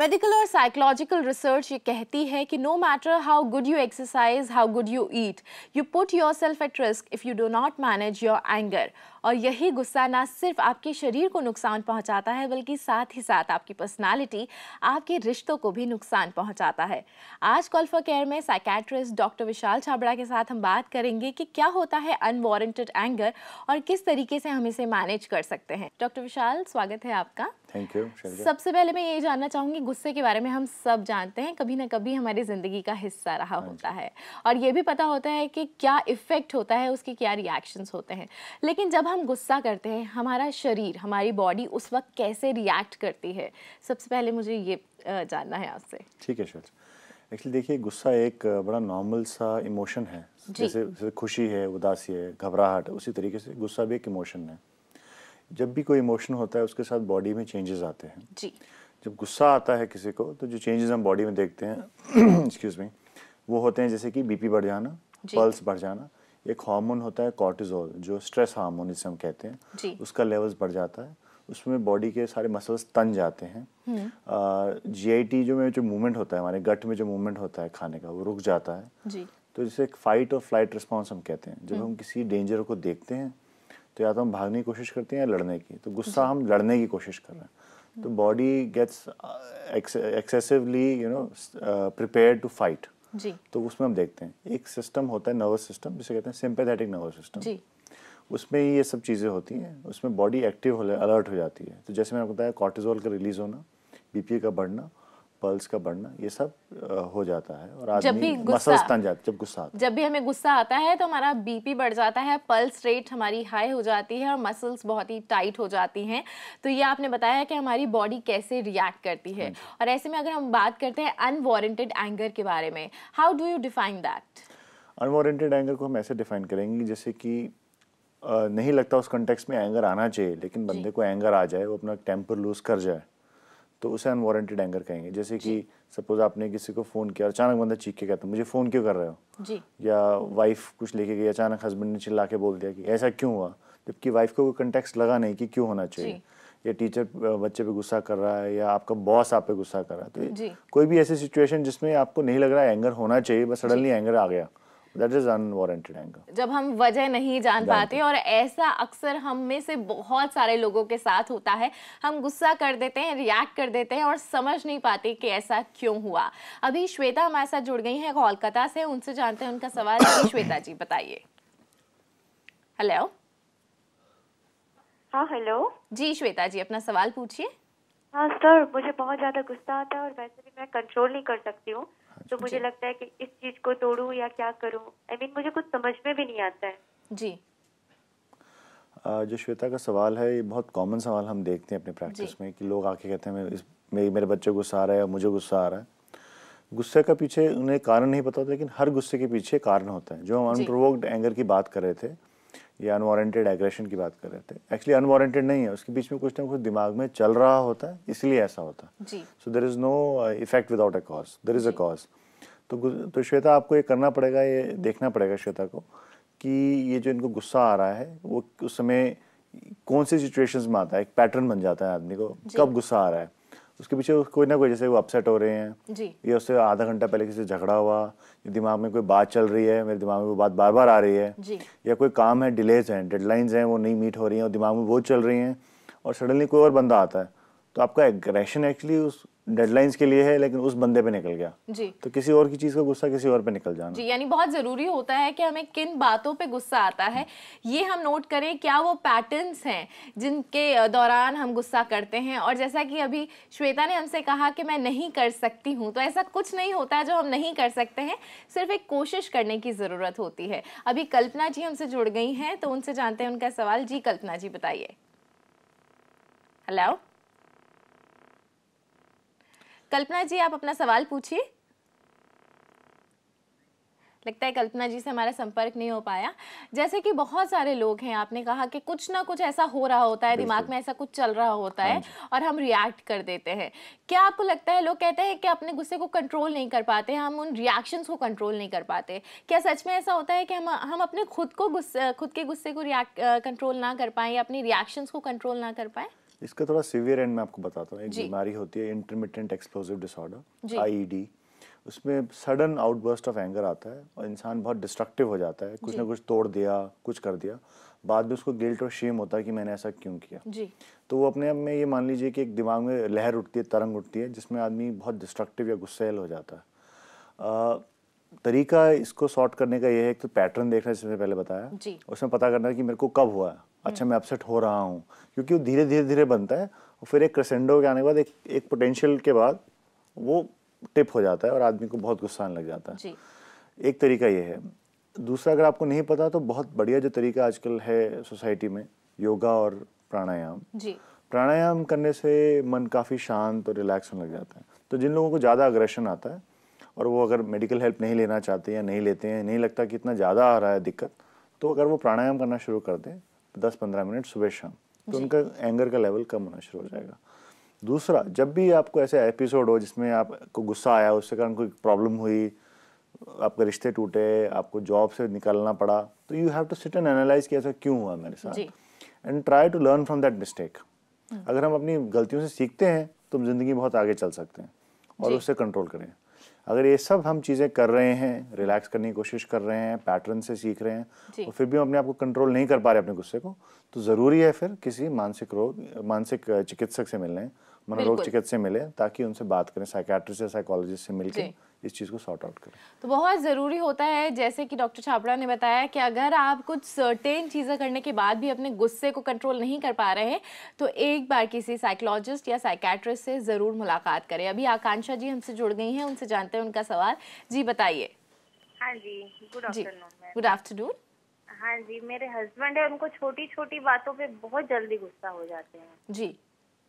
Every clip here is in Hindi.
मेडिकल और साइकोलॉजिकल रिसर्च ये कहती है कि no matter how good you exercise, how good you eat, you put yourself at risk if you do not manage your anger. और यही गुस्सा ना सिर्फ आपके शरीर को नुकसान पहुंचाता है बल्कि साथ ही साथ आपकी पर्सनालिटी, आपके रिश्तों को भी नुकसान पहुंचाता है। आज कॉल फॉर केयर में साइकेट्रिस्ट डॉक्टर विशाल छाबड़ा के साथ हम बात करेंगे कि क्या होता है अनवारंटेड एंगर और किस तरीके से हम इसे मैनेज कर सकते हैं। डॉक्टर विशाल, स्वागत है आपका। Thank you. सबसे पहले मैं ये जानना चाहूँगी, गुस्से के बारे में हम सब जानते हैं, कभी ना कभी हमारी ज़िंदगी का हिस्सा रहा होता है और ये भी पता होता है कि क्या इफ़ेक्ट होता है, उसके क्या रिएक्शंस होते हैं। लेकिन जब हम गुस्सा करते हैं, हमारा शरीर, हमारी बॉडी उस वक्त कैसे रिएक्ट करती है, सबसे पहले मुझे ये जानना है आपसे। ठीक है श्वेता, एक्चुअली देखिए, गुस्सा एक बड़ा नॉर्मल सा इमोशन है। जैसे खुशी है, उदासी है, घबराहट, उसी तरीके से गुस्सा भी एक इमोशन है। जब भी कोई इमोशन होता है उसके साथ बॉडी में चेंजेस आते हैं जी। जब गुस्सा आता है किसी को तो जो चेंजेस हम बॉडी में देखते हैं एक्सक्यूज मी, वो होते हैं जैसे कि बीपी बढ़ जाना, पल्स बढ़ जाना। एक हार्मोन होता है कॉर्टिसोल, जो स्ट्रेस हार्मोन जिसे हम कहते हैं, उसका लेवल्स बढ़ जाता है। उसमें बॉडी के सारे मसल्स तन जाते हैं। जीआईटी जो मूवमेंट होता है, हमारे गट में जो मूवमेंट होता है खाने का, वो रुक जाता है जी। तो जैसे एक फाइट और फ्लाइट रिस्पॉन्स हम कहते हैं। जब हम किसी डेंजर को देखते हैं तो या तो हम भागने की कोशिश करते हैं या लड़ने की। तो गुस्सा हम लड़ने की कोशिश कर रहे हैं, तो body gets excessively prepared to fight जी। तो उसमें हम देखते हैं एक सिस्टम होता है, नर्वस सिस्टम, जिसे कहते हैं सिंपैथेटिक नर्वस सिस्टम जी। उसमें ये सब चीज़ें होती हैं, उसमें बॉडी एक्टिव अलर्ट हो जाती है। तो जैसे मैंने बताया, कॉर्टिसोल का रिलीज होना, बीपी का बढ़ना, पल्स का बढ़ना, ये सब हो जाता है और आदमी मसल्स तन जाते जब गुस्सा आता है। जब भी हमें गुस्सा आता है तो हमारा बीपी बढ़ जाता है, पल्स रेट हमारी हाई हो जाती है और मसल्स बहुत ही टाइट हो जाती हैं। तो ये आपने बताया कि हमारी बॉडी कैसे रिएक्ट करती है। और ऐसे में अगर हम बात करते हैं अनवारंटेड एंगर के बारे में, how do you define that? Unwarranted anger को हम ऐसे डिफाइन करेंगे जैसे कि नहीं लगता उस कंटेक्स्ट में एंगर आना चाहिए, लेकिन बंदे को एंगर आ जाए, वो अपना टेम्पर लूज कर जाए, तो उसे अनवारंटेड एंगर कहेंगे। जैसे कि सपोज आपने किसी को फ़ोन किया, अचानक बंदा चीख के कहता है मुझे फ़ोन क्यों कर रहे हो जी। या वाइफ कुछ लेके गई, अचानक हस्बैंड ने चिल्ला के बोल दिया कि ऐसा क्यों हुआ, जबकि वाइफ को कोई कंटेक्स्ट लगा नहीं कि क्यों होना चाहिए। या टीचर बच्चे पे गुस्सा कर रहा है, या आपका बॉस आप पे गुस्सा कर रहा है। तो कोई भी ऐसी सिचुएशन जिसमें आपको नहीं लग रहा है एंगर होना चाहिए, बस सडनली एंगर आ गया, That is unwarranted anger. जब हम वजह नहीं जान पाते, और ऐसा अक्सर हम में से बहुत सारे लोगों के साथ होता है। हम गुस्सा कर देते हैं, रिएक्ट कर देते हैं और समझ नहीं पाते कि ऐसा क्यों हुआ। अभी श्वेता हमारे साथ जुड़ गई हैं कोलकाता से, उनसे जानते हैं उनका सवाल। श्वेता जी बताइए। हेलो। हाँ हेलो जी श्वेता जी, अपना सवाल पूछिए। हाँ सर, मुझे बहुत ज्यादा गुस्सा आता है और वैसे भी मैं कंट्रोल नहीं कर सकती हूँ। तो मुझे लगता है कि इस चीज को तोड़ूं या क्या करूं। मुझे कुछ समझ में भी नहीं आता है जी। जो श्वेता का सवाल है, ये बहुत कॉमन सवाल हम देखते हैं अपने प्रैक्टिस में कि लोग आके कहते हैं मेरे बच्चे को गुस्सा आ रहा है, मुझे गुस्सा आ रहा है। गुस्से का पीछे उन्हें कारण नहीं पता होता, लेकिन हर गुस्से के पीछे कारण होता है। जो हम अनप्रोवोक्ड एंगर की बात कर रहे थे या अनवारंटेड एग्रेशन की बात कर रहे थे, एक्चुअली अनवारंटेड नहीं है, उसके बीच में कुछ ना कुछ दिमाग में चल रहा होता है, इसलिए ऐसा होता है। So there is no effect without a cause, there is a cause. तो श्वेता, आपको ये करना पड़ेगा, ये देखना पड़ेगा श्वेता को कि ये जो इनको गुस्सा आ रहा है वो उस समय कौन सी सिचुएशंस में आता है। एक पैटर्न बन जाता है आदमी को कब गुस्सा आ रहा है, उसके पीछे कोई ना कोई, जैसे वो अपसेट हो रहे हैं या उससे आधा घंटा पहले किसी से झगड़ा हुआ, दिमाग में कोई बात चल रही है, मेरे दिमाग में वो बात बार बार आ रही है, या कोई काम है, डिलेज हैं, डेडलाइंस हैं, वो नहीं मीट हो रही हैं और दिमाग में वो चल रही हैं, और सडनली कोई और बंदा आता है, तो आपका एग्रेशन एक्चुअली उस डेडलाइंस के लिए है, लेकिन उस बंदे पे निकल गया जी। तो किसी और की चीज का गुस्सा किसी और पे निकल जाना जी। यानी बहुत जरूरी होता है कि हमें किन बातों पे गुस्सा आता है ये हम नोट करें, क्या वो पैटर्न्स हैं जिनके दौरान हम गुस्सा करते हैं। और जैसा कि अभी श्वेता ने हमसे कहा कि मैं नहीं कर सकती हूँ, तो ऐसा कुछ नहीं होता है जो हम नहीं कर सकते हैं, सिर्फ एक कोशिश करने की जरूरत होती है। अभी कल्पना जी हमसे जुड़ गई हैं, तो उनसे जानते हैं उनका सवाल। जी कल्पना जी बताइए। हेलो कल्पना जी, आप अपना सवाल पूछिए। लगता है कल्पना जी से हमारा संपर्क नहीं हो पाया। जैसे कि बहुत सारे लोग हैं, आपने कहा कि कुछ ना कुछ ऐसा हो रहा होता है, दिमाग में ऐसा कुछ चल रहा होता है और हम रिएक्ट कर देते हैं। क्या आपको लगता है, लोग कहते हैं कि अपने गुस्से को कंट्रोल नहीं कर पाते, हम उन रिएक्शंस को कंट्रोल नहीं कर पाते, क्या सच में ऐसा होता है कि हम अपने खुद के गुस्से को कंट्रोल ना कर पाएं या अपनी रिएक्शंस को कंट्रोल ना कर पाएं? इसका थोड़ा सीवियर एंड मैं आपको बताता हूँ। एक बीमारी होती है इंटरमिटेंट एक्सप्लोसिव डिसऑर्डर, IED। उसमें सडन आउटबर्स्ट ऑफ एंगर आता है और इंसान बहुत डिस्ट्रक्टिव हो जाता है, कुछ ना कुछ तोड़ दिया, कुछ कर दिया, बाद में उसको गिल्ट और शेम होता है कि मैंने ऐसा क्यों किया। तो वो अपने आप में ये मान लीजिए कि एक दिमाग में लहर उठती है, तरंग उठती है, जिसमें आदमी बहुत डिस्ट्रक्टिव या गुस्सैल हो जाता है। तरीका इसको सॉर्ट करने का ये है, एक तो पैटर्न देखना, जैसे पहले बताया, उसमें पता करना है कि मेरे को कब हुआ है, अच्छा मैं अपसेट हो रहा हूँ, क्योंकि वो धीरे धीरे धीरे बनता है और फिर एक क्रेसेंडो के आने के बाद एक पोटेंशियल के बाद वो टिप हो जाता है और आदमी को बहुत गुस्सा आने लग जाता है। एक तरीका ये है। दूसरा, अगर आपको नहीं पता तो बहुत बढ़िया जो तरीका आजकल है सोसाइटी में, योगा और प्राणायाम। प्राणायाम करने से मन काफ़ी शांत और रिलैक्स होने लग जाता है। तो जिन लोगों को ज़्यादा अग्रेशन आता है और वो अगर मेडिकल हेल्प नहीं लेना चाहते या नहीं लेते हैं, नहीं लगता कि इतना ज़्यादा आ रहा है दिक्कत, तो अगर वो प्राणायाम करना शुरू कर दें 10-15 मिनट सुबह शाम, तो उनका एंगर का लेवल कम होना शुरू हो जाएगा। दूसरा, जब भी आपको ऐसे एपिसोड हो जिसमें आपको गुस्सा आया, उसके कारण कोई प्रॉब्लम हुई, आपके रिश्ते टूटे, आपको जॉब से निकलना पड़ा, तो you have to sit and analyse कि ऐसा क्यों हुआ मेरे साथ, and try to learn from that mistake. अगर हम अपनी गलतियों से सीखते हैं तो हम जिंदगी बहुत आगे चल सकते हैं और उससे कंट्रोल करें। अगर ये सब हम चीज़ें कर रहे हैं, रिलैक्स करने की कोशिश कर रहे हैं, पैटर्न से सीख रहे हैं, और फिर भी हम अपने आप को कंट्रोल नहीं कर पा रहे अपने गुस्से को, तो ज़रूरी है फिर किसी मानसिक चिकित्सक से मिलने, मनोरोग चिकित्सक से मिले, ताकि उनसे बात करें, साइकियाट्रिस्ट या साइकोलॉजिस्ट से मिलकर इस चीज़ को सॉर्ट आउट करें। तो बहुत ज़रूरी होता है, जैसे कि डॉक्टर छाबड़ा ने बताया, कि अगर आप कुछ सर्टेन चीज़ें करने के बाद भी अपने गुस्से को कंट्रोल नहीं कर पा रहे हैं, तो एक बार किसी साइकोलॉजिस्ट या साइकियाट्रिस्ट से ज़रूर मुलाकात करें। अभी आकांक्षा जी हमसे जुड़ गई हैं, उनसे जानते हैं उनका सवाल। जी बताइए। हाँ जी, गुड आफ्टरनून। Good afternoon. हाँ जी, मेरे हस्बैंड है, उनको छोटी छोटी बातों पे बहुत जल्दी गुस्सा हो जाते हैं जी।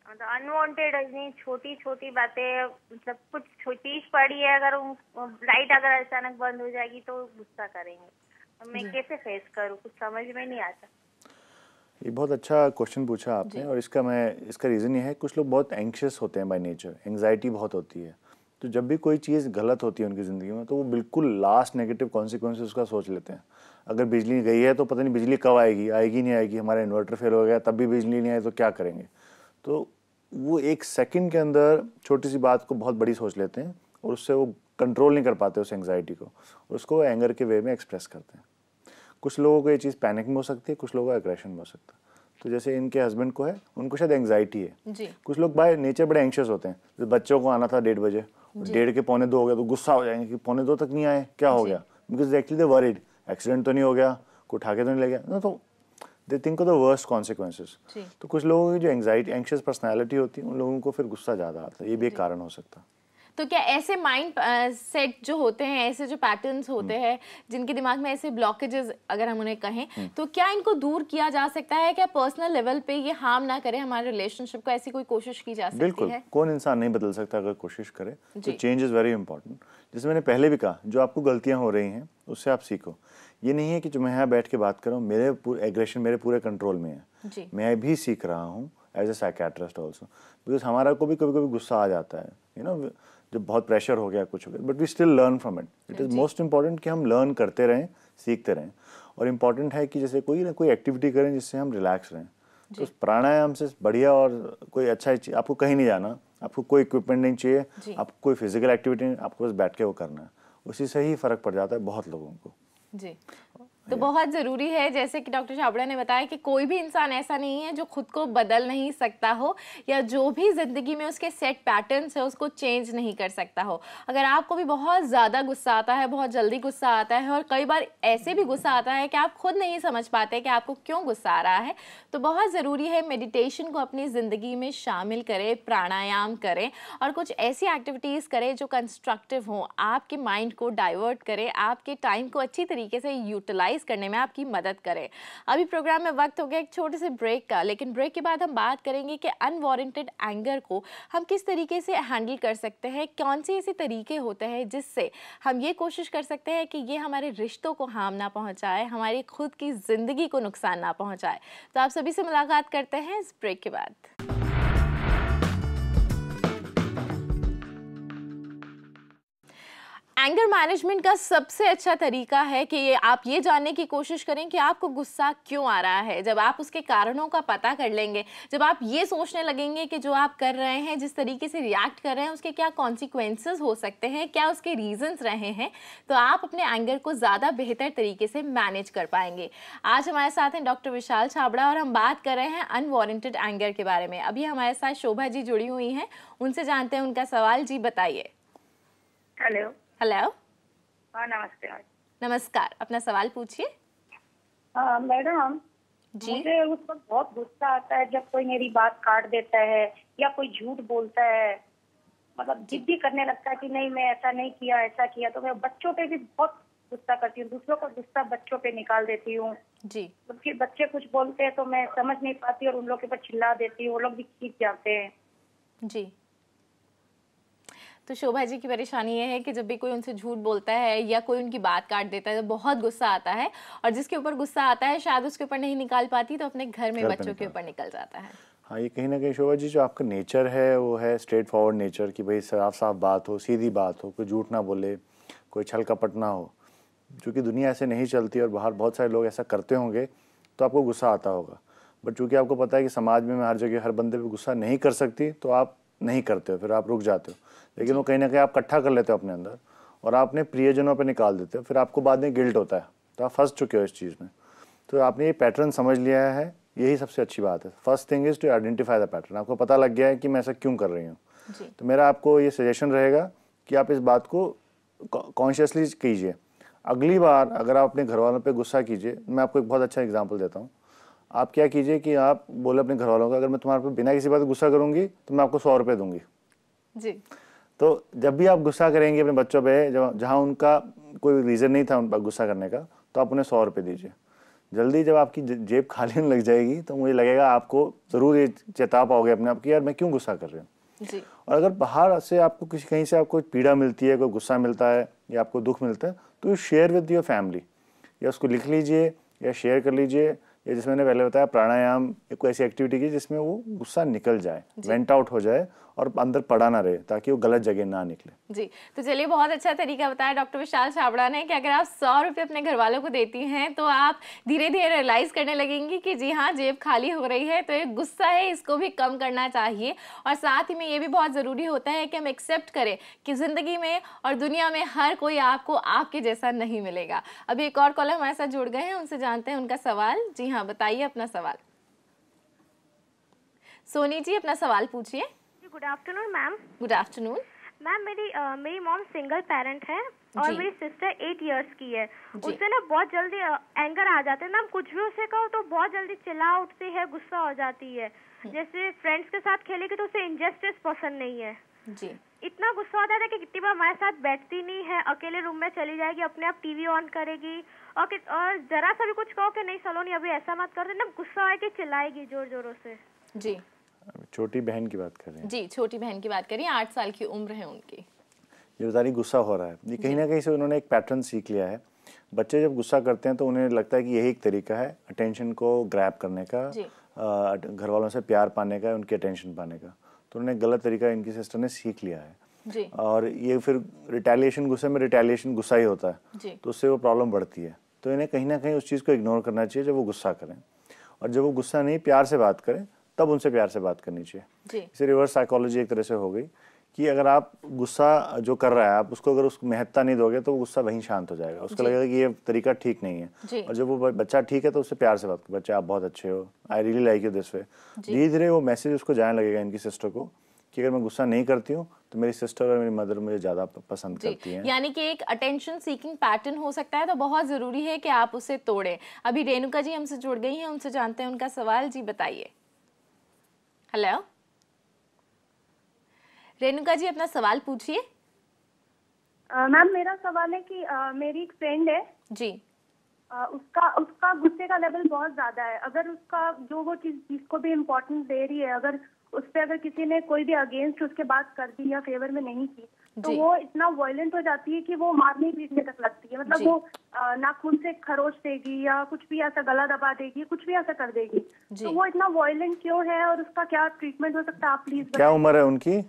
मतलब अनवांटेड नहीं, छोटी छोटी बातें, मतलब कुछ चीज पड़ी है, अगर लाइट अगर अचानक बंद हो जाएगी तो गुस्सा करेंगे। तो मैं कैसे फेस करूँ, कुछ समझ में नहीं आता। ये बहुत अच्छा क्वेश्चन पूछा आपने, और इसका रीज़न ये है, कुछ लोग बहुत एंग्शियस होते हैं बाय नेचर, एंग्जाइटी बहुत होती है। तो जब भी कोई चीज़ गलत होती है उनकी ज़िंदगी में, तो वो बिल्कुल लास्ट नेगेटिव कॉन्सिक्वेंसेस उसका सोच लेते हैं। अगर बिजली गई है तो पता नहीं बिजली कब आएगी, आएगी नहीं आएगी, हमारा इन्वर्टर फेल हो गया तब भी बिजली नहीं आई तो क्या करेंगे। तो वो एक सेकंड के अंदर छोटी सी बात को बहुत बड़ी सोच लेते हैं और उससे वो कंट्रोल नहीं कर पाते उस एंग्जाइटी को, और उसको एंगर के वे में एक्सप्रेस करते हैं। कुछ लोगों को ये चीज़ पैनिक में हो सकती है, कुछ लोगों को एग्रेशन में हो सकता है। तो जैसे इनके हस्बैंड को है, उनको शायद एंग्जाइटी है जी। कुछ लोग बाय नेचर बड़े एंग्शियस होते हैं। जैसे बच्चों को आना था 1:30 बजे, 1:30 के 1:45 हो गया तो गुस्सा हो जाएंगे कि 1:45 तक नहीं आए, क्या हो गया, because actually they worried, accident तो नहीं हो गया, कोई उठा के तो नहीं ले गया ना, तो they think of the worst consequences. तो कुछ लोगों की जो एंग्शियस पर्सनैलिटी होती है, उन लोगों को फिर गुस्सा ज़्यादा आता है, ये भी एक कारण हो सकता है। तो क्या ऐसे माइंड सेट जो होते हैं, ऐसे जो पैटर्न्स होते हैं, जिनके दिमाग में ऐसे ब्लॉकेजेस अगर हम उन्हें कहें, तो क्या इनको दूर किया जा सकता है? क्या पर्सनल लेवल पे ये हार्म ना करे हमारे रिलेशनशिप को, ऐसी कोई कोशिश की जा सकती है? बिल्कुल, कौन इंसान नहीं बदल सकता अगर कोशिश करे। तो चेंज इज़ वेरी इंपॉर्टेंट। जैसे मैंने पहले भी कहा, जो आपको गलतियां हो रही हैं उससे आप सीखो। ये नहीं है कि जो मैं यहाँ बैठ के बात कर रहा हूँ, मेरे एग्रेशन मेरे पूरे कंट्रोल में है, मैं भी सीख रहा हूँ as a psychiatrist also, because हमारा को भी कभी कभी गुस्सा आ जाता है, यू नो, जब बहुत प्रेशर हो गया, कुछ हो गया, but we still learn from it. It is most important कि हम लर्न करते रहें, सीखते रहें। और इम्पॉर्टेंट है कि जैसे कोई ना कोई एक्टिविटी करें जिससे हम रिलैक्स रहें। तो प्राणायाम से बढ़िया और कोई अच्छा चीज़, आपको कहीं नहीं जाना, आपको कोई इक्विपमेंट नहीं चाहिए, आपको कोई फिजिकल एक्टिविटी नहीं, आपको बस बैठ के वो करना है, उसी से ही फ़र्क पड़ जाता है बहुत लोगों को जी। तो बहुत ज़रूरी है, जैसे कि डॉक्टर छाबड़ा ने बताया, कि कोई भी इंसान ऐसा नहीं है जो खुद को बदल नहीं सकता हो, या जो भी ज़िंदगी में उसके सेट पैटर्न्स है उसको चेंज नहीं कर सकता हो। अगर आपको भी बहुत ज़्यादा गुस्सा आता है, बहुत जल्दी गुस्सा आता है, और कई बार ऐसे भी गुस्सा आता है कि आप खुद नहीं समझ पाते कि आपको क्यों गुस्सा आ रहा है, तो बहुत ज़रूरी है मेडिटेशन को अपनी ज़िंदगी में शामिल करें, प्राणायाम करें, और कुछ ऐसी एक्टिविटीज़ करें जो कंस्ट्रक्टिव हों, आपके माइंड को डाइवर्ट करें, आपके टाइम को अच्छी तरीके से यूटिलाइज करने में आपकी मदद करें। अभी प्रोग्राम में वक्त हो गया एक छोटे से ब्रेक का, लेकिन ब्रेक के बाद हम बात करेंगे कि अनवारंटेड एंगर को हम किस तरीके से हैंडल कर सकते हैं, कौन से ऐसे तरीके होते हैं जिससे हम ये कोशिश कर सकते हैं कि ये हमारे रिश्तों को हार्म ना पहुंचाए, हमारी खुद की जिंदगी को नुकसान ना पहुंचाए। तो आप सभी से मुलाकात करते हैं इस ब्रेक के बाद। एंगर मैनेजमेंट का सबसे अच्छा तरीका है कि आप ये जानने की कोशिश करें कि आपको गुस्सा क्यों आ रहा है। जब आप उसके कारणों का पता कर लेंगे, जब आप ये सोचने लगेंगे कि जो आप कर रहे हैं, जिस तरीके से रिएक्ट कर रहे हैं, उसके क्या कॉन्सिक्वेंसेस हो सकते हैं, क्या उसके रीजंस रहे हैं, तो आप अपने एंगर को ज़्यादा बेहतर तरीके से मैनेज कर पाएंगे। आज हमारे साथ हैं डॉक्टर विशाल छाबड़ा और हम बात कर रहे हैं अनवांटेड एंगर के बारे में। अभी हमारे साथ शोभा जी जुड़ी हुई हैं, उनसे जानते हैं उनका सवाल। जी बताइए। हेलो। हेलो। हाँ नमस्ते। नमस्कार, अपना सवाल पूछिए। मैडम जी। मुझे उस वक्त बहुत गुस्सा आता है जब कोई मेरी बात काट देता है या कोई झूठ बोलता है, मतलब जिद्दी करने लगता है कि नहीं मैं ऐसा नहीं किया ऐसा किया। तो मैं बच्चों पे भी बहुत गुस्सा करती हूँ, दूसरों का गुस्सा बच्चों पे निकाल देती हूँ जी। तो फिर बच्चे कुछ बोलते हैं तो मैं समझ नहीं पाती और उन लोगों के ऊपर चिल्ला देती हूँ, वो लोग भी खींच जाते हैं। जी। तो शोभा जी की परेशानी ये है कि जब भी कोई उनसे झूठ बोलता है या कोई उनकी बात काट देता है तो बहुत गुस्सा आता है, और जिसके ऊपर गुस्सा आता है शायद उसके ऊपर नहीं निकाल पाती तो अपने घर में बच्चों के ऊपर निकल जाता है। हाँ, ये कहीं ना कहीं शोभा जी जो आपका नेचर है वो है स्ट्रेट फॉरवर्ड नेचर कि भाई साफ साफ बात हो, सीधी बात हो, कोई झूठ ना बोले, कोई छल कपट ना हो। चूँकि दुनिया ऐसे नहीं चलती और बाहर बहुत सारे लोग ऐसा करते होंगे तो आपको गुस्सा आता होगा। बट चूँकि आपको पता है कि समाज में मैं हर जगह हर बंदे पे गुस्सा नहीं कर सकती तो आप नहीं करते हो, फिर आप रुक जाते हो। लेकिन वो कहीं ना कहीं आप इकट्ठा कर लेते हो अपने अंदर और आप अपने प्रियजनों पे निकाल देते हो, फिर आपको बाद में गिल्ट होता है, तो आप फंस चुके हो इस चीज़ में। तो आपने ये पैटर्न समझ लिया है, यही सबसे अच्छी बात है। First thing is to identify the pattern. आपको पता लग गया है कि मैं ऐसा क्यों कर रही हूँ, तो मेरा आपको ये सजेशन रहेगा कि आप इस बात को कॉन्शियसली कीजिए। अगली बार अगर आप अपने घर वालों पर गुस्सा कीजिए, मैं आपको एक बहुत अच्छा एग्जाम्पल देता हूँ। आप क्या कीजिए कि आप बोले अपने घर वालों को, अगर मैं तुम्हारे पर बिना किसी बात गुस्सा करूँगी तो मैं आपको 100 रुपये दूंगी जी। तो जब भी आप गुस्सा करेंगे अपने बच्चों पे, जहाँ उनका कोई रीज़न नहीं था उन पर गुस्सा करने का, तो आप उन्हें 100 रुपये दीजिए। जल्दी जब आपकी जेब खाली होने लग जाएगी तो मुझे लगेगा आपको ज़रूर ये चेता पाओगे अपने आप कि यार मैं क्यों गुस्सा कर रही हूँ। जी। और अगर बाहर से आपको किसी कहीं से आपको पीड़ा मिलती है, कोई गुस्सा मिलता है या आपको दुख मिलता है, तो you share with your family, या उसको लिख लीजिए या शेयर कर लीजिए, या जिसमें मैंने पहले बताया प्राणायाम, या कोई ऐसी एक्टिविटी की जिसमें वो गुस्सा निकल जाए, वेंट आउट हो जाए और अंदर पड़ा ना रहे, ताकि वो गलत जगह ना निकले। जी। तो चलिए, बहुत अच्छा तरीका बताया डॉक्टर विशाल छाबड़ा ने कि अगर आप 100 रुपये अपने घर वालों को देती हैं तो आप धीरे धीरे रियलाइज करने लगेंगी कि जी हाँ, जेब खाली हो रही है, तो एक गुस्सा है, इसको भी कम करना चाहिए। और साथ ही में ये भी बहुत ज़रूरी होता है कि हम एक्सेप्ट करें कि ज़िंदगी में और दुनिया में हर कोई आपको आपके जैसा नहीं मिलेगा। अभी एक और कॉलर हमारे साथ जुड़ गए हैं, उनसे जानते हैं उनका सवाल। जी हाँ, बताइए अपना सवाल। सोनी जी, अपना सवाल पूछिए। Good afternoon ma'am. Good afternoon ma'am. मेरी मॉम सिंगल पेरेंट है और मेरी सिस्टर 8 इयर्स की है। उससे ना बहुत जल्दी एंगर आ जाता है ना, हम कुछ भी उसे कहो तो बहुत जल्दी चिल्ला उठती है, गुस्सा हो जाती है। जैसे फ्रेंड्स के साथ खेलेगी तो उसे इनजस्टिस पसंद नहीं है जी। इतना गुस्सा होता है कि कितनी बार हमारे साथ बैठती नहीं है, अकेले रूम में चली जाएगी, अपने आप टीवी ऑन करेगी और जरा सा भी कुछ कहो कि नहीं सलोनी अभी ऐसा मत कर, ना गुस्सा है कि चिल्लाएगी जोर जोरों से। जी। छोटी बहन की बात कर रहे हैं जी, छोटी बहन की बात करिए, 8 साल की उम्र है उनकी। ये बता रही गुस्सा हो रहा है, ये कहीं ना कहीं से उन्होंने एक पैटर्न सीख लिया है। बच्चे जब गुस्सा करते हैं तो उन्हें लगता है कि यही एक तरीका है अटेंशन को ग्रैब करने का, घर वालों से प्यार पाने का, उनकी अटेंशन पाने का। तो उन्होंने गलत तरीका इनकी सिस्टर ने सीख लिया है जी। और ये फिर रिटेलिएशन, गुस्से में रिटेलिएशन गुस्सा ही होता है जी। तो उससे वो प्रॉब्लम बढ़ती है। तो इन्हें कहीं ना कहीं उस चीज़ को इग्नोर करना चाहिए जब वो गुस्सा करें, और जब वो गुस्सा नहीं प्यार से बात करें तब उनसे प्यार से बात करनी चाहिए। इसे रिवर्स साइकोलॉजी एक तरह से हो गई कि अगर आप गुस्सा जो कर रहा है आप उसको अगर उसको महत्ता नहीं दोगे तो वो गुस्सा वहीं शांत हो जाएगा, उसको लगेगा कि ये तरीका ठीक नहीं है। और जब वो बच्चा ठीक है तो उससे प्यार से बात करो, बच्चा आप बहुत अच्छे हो, I really like you this way. धीरे धीरे वो मैसेज उसको जाने लगेगा इनकी सिस्टर को कि अगर मैं गुस्सा नहीं करती हूँ तो मेरी सिस्टर और मेरी मदर मुझे ज़्यादा पसंद करती हैं। यानी कि एक अटेंशन सीकिंग पैटर्न हो सकता है, तो बहुत ज़रूरी है कि आप उसे तोड़ें। अभी रेणुका जी हमसे जुड़ गई हैं, उनसे जानते हैं उनका सवाल। जी बताइए। हेलो रेणुका जी, अपना सवाल पूछिए। मैम मेरा सवाल है कि मेरी एक फ्रेंड है जी। उसका गुस्से का लेवल बहुत ज्यादा है। अगर उसका जो वो चीज जिसको भी इम्पोर्टेंस दे रही है, अगर उस पर अगर किसी ने कोई भी अगेंस्ट उसके बात कर दी या फेवर में नहीं की तो वो इतना वायलेंट हो जाती है कि वो मारने पीटने तक लगती है। मतलब वो नाखून से खरोच देगी या कुछ भी ऐसा गला दबा देगी, कुछ भी ऐसा कर देगी। तो वो इतना वायलेंट क्यों है और उसका क्या ट्रीटमेंट हो सकता है, आप प्लीज। क्या उम्र है उनकी?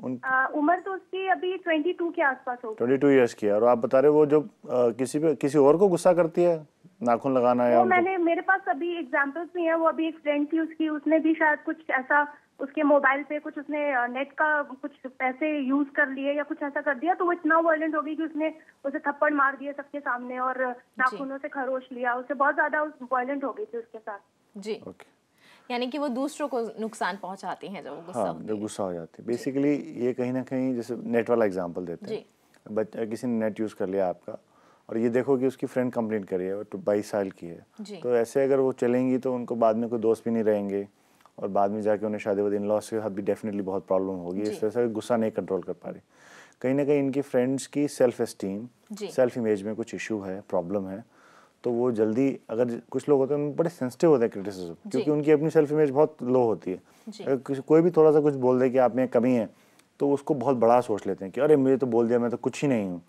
उम्र तो उसकी अभी 22 के आसपास होगी। 22 ईयर्स की है। और आप बता रहे वो जो किसी और को गुस्सा करती है, नाखून लगाना या वो मेरे पास अभी एग्जांपल्स भी हैं। वो अभी एक फ्रेंड थी उसकी, उसने भी शायद कुछ ऐसा उसके मोबाइल पे कुछ उसने नेट का कुछ पैसे यूज कर लिए या कुछ ऐसा कर दिया, तो वो इतना वायलेंट हो गई कि उसने उसे थप्पड़ मार दिए सबके सामने और नाखूनों से खरोच लिया। उसे बहुत ज्यादा वायलेंट हो गई थी उसके साथ। जी यानी कि वो दूसरों को नुकसान पहुंचाती हैं जब वो गुस्सा होती है। जब गुस्सा हो जाती है। बेसिकली ये कहीं ना कहीं जैसे नेट वाला एग्जांपल देते हैं, किसी ने नेट यूज़ कर लिया आपका और ये देखो कि उसकी फ्रेंड कंप्लेंट करी है, वो 22 साल की है, तो ऐसे अगर वो चलेंगी तो उनको बाद में कोई दोस्त भी नहीं रहेंगे और बाद में जाके उन्हें शादी इन लॉस के साथ भी डेफिनेटली बहुत प्रॉब्लम होगी। इस तरह से गुस्सा नहीं कंट्रोल कर पा रही। कहीं ना कहीं इनकी फ्रेंड्स की सेल्फ एस्टीम, सेल्फ इमेज में कुछ इशू है, प्रॉब्लम है, तो वो जल्दी, अगर कुछ लोग होते हैं बड़े सेंसिटिव होते हैं क्रिटिसिज्म, क्योंकि उनकी अपनी सेल्फ इमेज बहुत लो होती है। अगर कोई भी थोड़ा सा कुछ बोल दे कि आप में कमी है तो उसको बहुत बड़ा सोच लेते हैं कि अरे मुझे तो बोल दिया, मैं तो कुछ ही नहीं हूँ।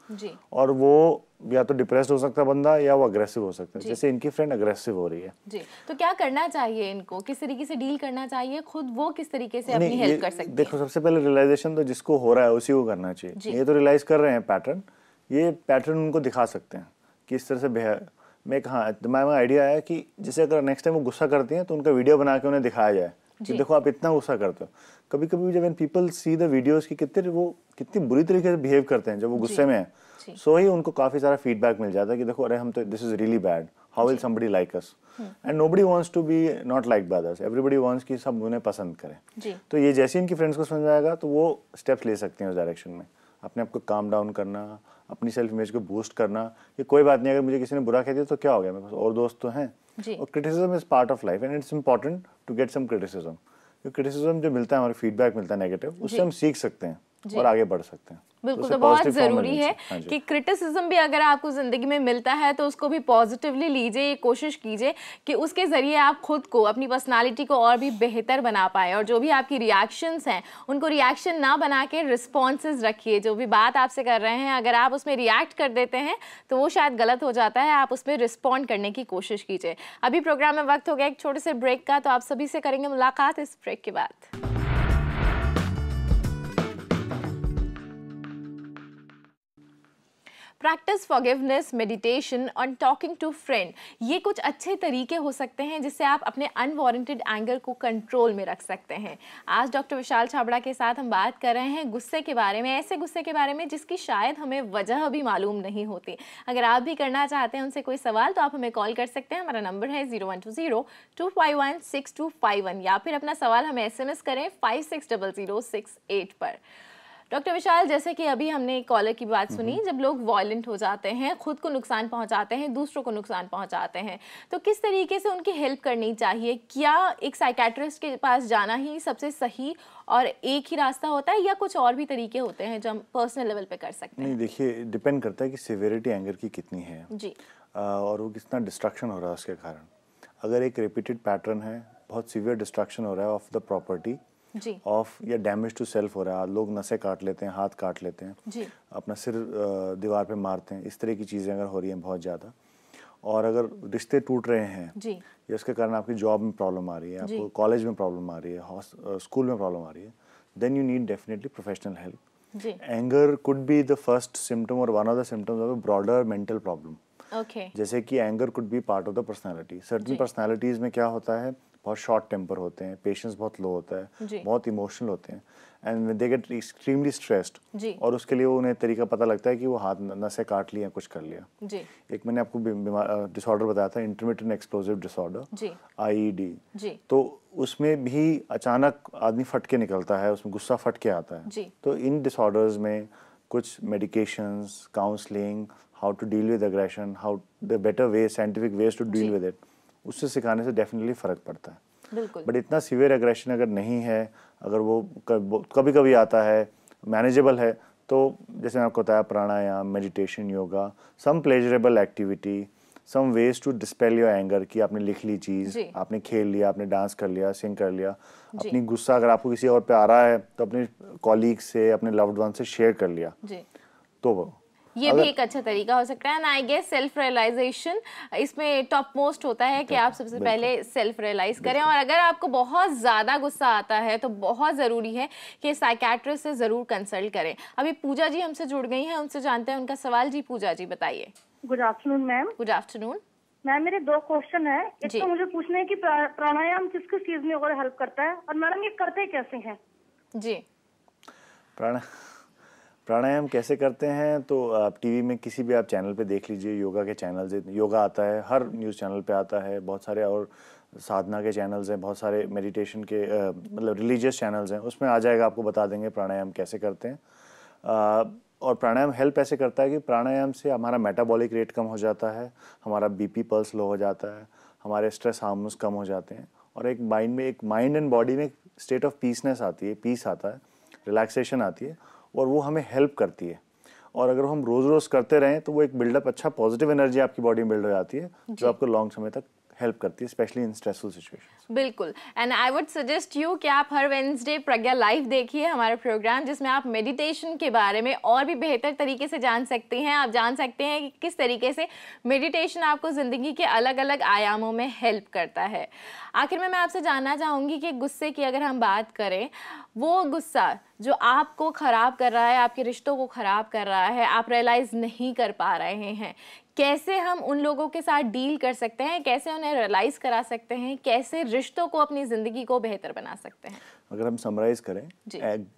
और वो या तो डिप्रेस्ड हो सकता है बंदा या वो अग्रेसिव हो सकता है, जैसे इनकी फ्रेंड अग्रेसिव हो रही है। जी, तो क्या करना चाहिए इनको, किस तरीके से डील करना चाहिए, खुद वो किस तरीके से अपनी हेल्प कर सकते हैं? देखो, सबसे पहले रियलाइजेशन तो जिसको हो रहा है उसी को करना चाहिए। ये तो रियलाइज कर रहे हैं पैटर्न, ये पैटर्न उनको दिखा सकते हैं कि इस तरह से बिहेव। मैं दिमाग में आइडिया आया कि जैसे अगर नेक्स्ट टाइम वो गुस्सा करती हैं तो उनका वीडियो बना के उन्हें दिखाया जाए कि देखो आप इतना गुस्सा करते हो। कभी कभी जब पीपल सी द वीडियोस की कितनी बुरी तरीके से बिहेव करते हैं जब वो गुस्से में है, सो ही उनको काफी सारा फीडबैक मिल जाता है कि देखो अरे हम तो this is really bad, how will somebody like us, and nobody wants to be not like by others, everybody wants कि सब उन्हें पसंद करें। तो ये जैसे इनकी फ्रेंड्स को समझ आएगा तो वो स्टेप्स ले सकते हैं उस डायरेक्शन में, अपने आप को काम डाउन करना, अपनी सेल्फ इमेज को बूस्ट करना। ये कोई बात नहीं, अगर मुझे किसी ने बुरा कह दिया तो क्या हो गया, मेरे पास और दोस्त तो हैं। और criticism is part of life and it's important to get some criticism. Criticism जो मिलता है, हमारा फीडबैक मिलता है नेगेटिव, उससे हम सीख सकते हैं और आगे बढ़ सकते हैं। बिल्कुल, तो बहुत जरूरी है कि क्रिटिसिज्म भी अगर आपको जिंदगी में मिलता है तो उसको भी पॉजिटिवली लीजिए। ये कोशिश कीजिए कि उसके जरिए आप खुद को, अपनी पर्सनालिटी को और भी बेहतर बना पाए, और जो भी आपकी रिएक्शंस हैं उनको रिएक्शन ना बना के रिस्पॉन्सेज रखिए। जो भी बात आपसे कर रहे हैं, अगर आप उसमें रिएक्ट कर देते हैं तो वो शायद गलत हो जाता है, आप उसमें रिस्पॉन्ड करने की कोशिश कीजिए। अभी प्रोग्राम में वक्त हो गया एक छोटे से ब्रेक का, तो आप सभी से करेंगे मुलाकात इस ब्रेक के बाद। प्रैक्टिस फॉरगिवनेस, मेडिटेशन और टॉकिंग टू फ्रेंड, ये कुछ अच्छे तरीके हो सकते हैं जिससे आप अपने अनवांटेड एंगर को कंट्रोल में रख सकते हैं। आज डॉक्टर विशाल छाबड़ा के साथ हम बात कर रहे हैं गुस्से के बारे में, ऐसे गुस्से के बारे में जिसकी शायद हमें वजह भी मालूम नहीं होती। अगर आप भी करना चाहते हैं उनसे कोई सवाल तो आप हमें कॉल कर सकते हैं। हमारा नंबर है 0120-251-6251, या फिर अपना सवाल हमें SMS करें 560068 पर। डॉक्टर विशाल, जैसे कि अभी हमने एक कॉलर की बात सुनी, जब लोग वायलेंट हो जाते हैं, खुद को नुकसान पहुंचाते हैं, दूसरों को नुकसान पहुंचाते हैं, तो किस तरीके से उनकी हेल्प करनी चाहिए? क्या एक साइकेट्रिस्ट के पास जाना ही सबसे सही और एक ही रास्ता होता है, या कुछ और भी तरीके होते हैं जो हम पर्सनल लेवल पे कर सकते हैं? नहीं, देखिए, डिपेंड करता है कि सिवियरिटी एंगर की कितनी है जी, और वो कितना डिस्ट्रक्शन हो रहा है उसके कारण। अगर एक रिपीटेड पैटर्न है, बहुत सीवियर डिस्ट्रक्शन हो रहा है ऑफ द प्रॉपर्टी ऑफ, या डैमेज टू सेल्फ हो रहा है, लोग नसें काट लेते हैं, हाथ काट लेते हैं, अपना सिर दीवार पे मारते हैं, इस तरह की चीज़ें अगर हो रही हैं बहुत ज़्यादा, और अगर रिश्ते टूट रहे हैं या उसके कारण आपकी जॉब में प्रॉब्लम आ रही है, आपको कॉलेज में प्रॉब्लम आ रही है, स्कूल में प्रॉब्लम आ रही है, then you need definitely professional help. Anger could be the first symptom और one of the symptoms of a broader mental problem. जैसे कि anger could be part of the personality. Certain personalities में क्या होता है, बहुत शॉर्ट टेम्पर होते हैं, पेशेंस बहुत लो होता है, बहुत इमोशनल होते हैं, and they get extremely stressed, और उसके लिए उन्हें तरीका पता लगता है कि वो हाथ नसें काट लिया, कुछ कर लिया। एक मैंने आपको डिसऑर्डर बताया था, इंटरमिटेंट एक्सप्लोसिव डिसऑर्डर, IED, तो उसमें भी अचानक आदमी फट के निकलता है, उसमें गुस्सा फट के आता है। तो इन डिसऑर्डर्स में कुछ medications, counselling, how to deal with aggression, how the better way, scientific ways to deal with it, उससे सिखाने से डेफिनेटली फ़र्क पड़ता है। बट इतना सीवियर एग्रेशन अगर नहीं है, अगर वो कभी कभी आता है, मैनेजेबल है, तो जैसे मैं आपको बताया, pranayama, meditation, yoga, some pleasurable activity, some ways to dispel your anger, कि आपने लिख ली चीज़, आपने खेल लिया, आपने डांस कर लिया, सिंग कर लिया, अपनी गुस्सा अगर आपको किसी और पे आ रहा है तो अपने कॉलीग से, अपने लव्ड वन से शेयर कर लिया, तो ये भी एक अच्छा तरीका हो सकता है। And I guess self realisation इसमें टॉप मोस्ट होता है कि आप सबसे पहले सेल्फ रियलाइज करें। और अगर आपको बहुत ज़्यादा गुस्सा आता है तो बहुत ज़रूरी है कि साइकियाट्रिस्ट से ज़रूर कंसल्ट करें। अभी पूजा जी हमसे जुड़ गई हैं, उनसे जानते हैं उनका सवाल। जी पूजा जी बताइए। Good afternoon ma'am. Good afternoon ma'am मेरे 2 क्वेश्चन है। एक तो मुझे पूछना है कि प्राणायाम किस किस चीज में और हेल्प करता है, और मैडम ये करते कैसे हैं? जी प्राणायाम कैसे करते हैं तो आप टीवी में किसी भी आप चैनल पे देख लीजिए, योगा के चैनल्स, योगा आता है हर न्यूज़ चैनल पे आता है, बहुत सारे और साधना के चैनल्स हैं, बहुत सारे मेडिटेशन के मतलब रिलीजियस चैनल्स हैं, उसमें आ जाएगा, आपको बता देंगे प्राणायाम कैसे करते हैं। और प्राणायाम हेल्प ऐसे करता है कि प्राणायाम से हमारा मेटाबॉलिक रेट कम हो जाता है, हमारा बीपी पल्स लो हो जाता है, हमारे स्ट्रेस हार्मोन्स कम हो जाते हैं, और एक माइंड एंड बॉडी में स्टेट ऑफ पीसनेस आती है, पीस आता है, रिलैक्सेशन आती है, और वो हमें हेल्प करती है। और अगर हम रोज़ रोज़ करते रहें तो वो एक बिल्डअप, अच्छा पॉजिटिव एनर्जी आपकी बॉडी में बिल्ड हो जाती है, जो आपको लॉन्ग समय तक हेल्प करती है, स्पेशली इन स्ट्रेसफुल सिचुएशंस। बिल्कुल। And I would suggest you कि आप हर वेडनेसडे प्रज्ञा लाइव देखिए, हमारा प्रोग्राम, जिसमें आप मेडिटेशन के बारे में और भी बेहतर तरीके से जान सकते हैं। आप जान सकते हैं कि किस तरीके से मेडिटेशन आपको ज़िंदगी के अलग अलग आयामों में हेल्प करता है। आखिर में मैं आपसे जानना चाहूँगी कि गुस्से की अगर हम बात करें, वो गुस्सा जो आपको ख़राब कर रहा है, आपके रिश्तों को ख़राब कर रहा है, आप रियलाइज़ नहीं कर पा रहे हैं, कैसे हम उन लोगों के साथ डील कर सकते हैं, कैसे उन्हें रियलाइज़ करा सकते हैं, कैसे रिश्तों को, अपनी ज़िंदगी को बेहतर बना सकते हैं? अगर हम समराइज़ करें,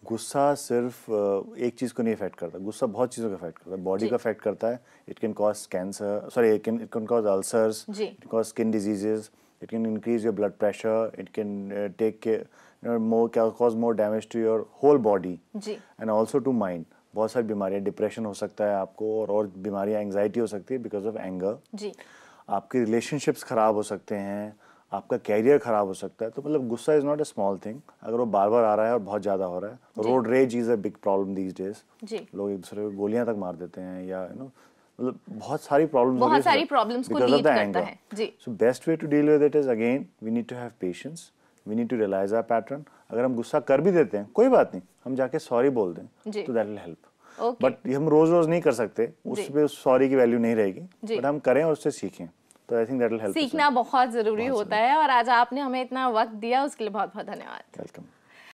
गुस्सा सिर्फ एक चीज़ को नहीं इफेक्ट करता, गुस्सा बहुत चीज़ों को इफेक्ट करता है। बॉडी का इफेक्ट करता है, it can cause cancer, sorry it can cause ulcers, it can cause skin diseases, it can increase your blood pressure, it can cause more damage to your whole body and also to mind. बहुत सारी बीमारियां, डिप्रेशन हो सकता है आपको, और बीमारियां, एंजाइटी हो सकती है बिकॉज ऑफ एंगर। आपके रिलेशनशिप्स खराब हो सकते हैं, आपका कैरियर खराब हो सकता है। तो मतलब गुस्सा is not a small thing, अगर वो बार बार आ रहा है और बहुत ज़्यादा हो रहा है। Road rage is a big problem these days, लोग एक दूसरे को गोलियां तक मार देते हैं, या मतलब बहुत सारी प्रॉब्लम्स को लीड करता है। जी। So best way to deal with it is again we need to have patience, we need to realize our pattern. अगर हम गुस्सा कर भी देते हैं, कोई बात नहीं, हम जाके सॉरी बोल दें तो that will help. बट हम रोज रोज नहीं कर सकते, उस पे सॉरी की वैल्यू नहीं रहेगी, बट हम करें और उससे सीखें, तो I think that will help. सीखना बहुत जरूरी होता है, और आज आपने हमें इतना वक्त दिया उसके लिए बहुत बहुत धन्यवाद। वेलकम।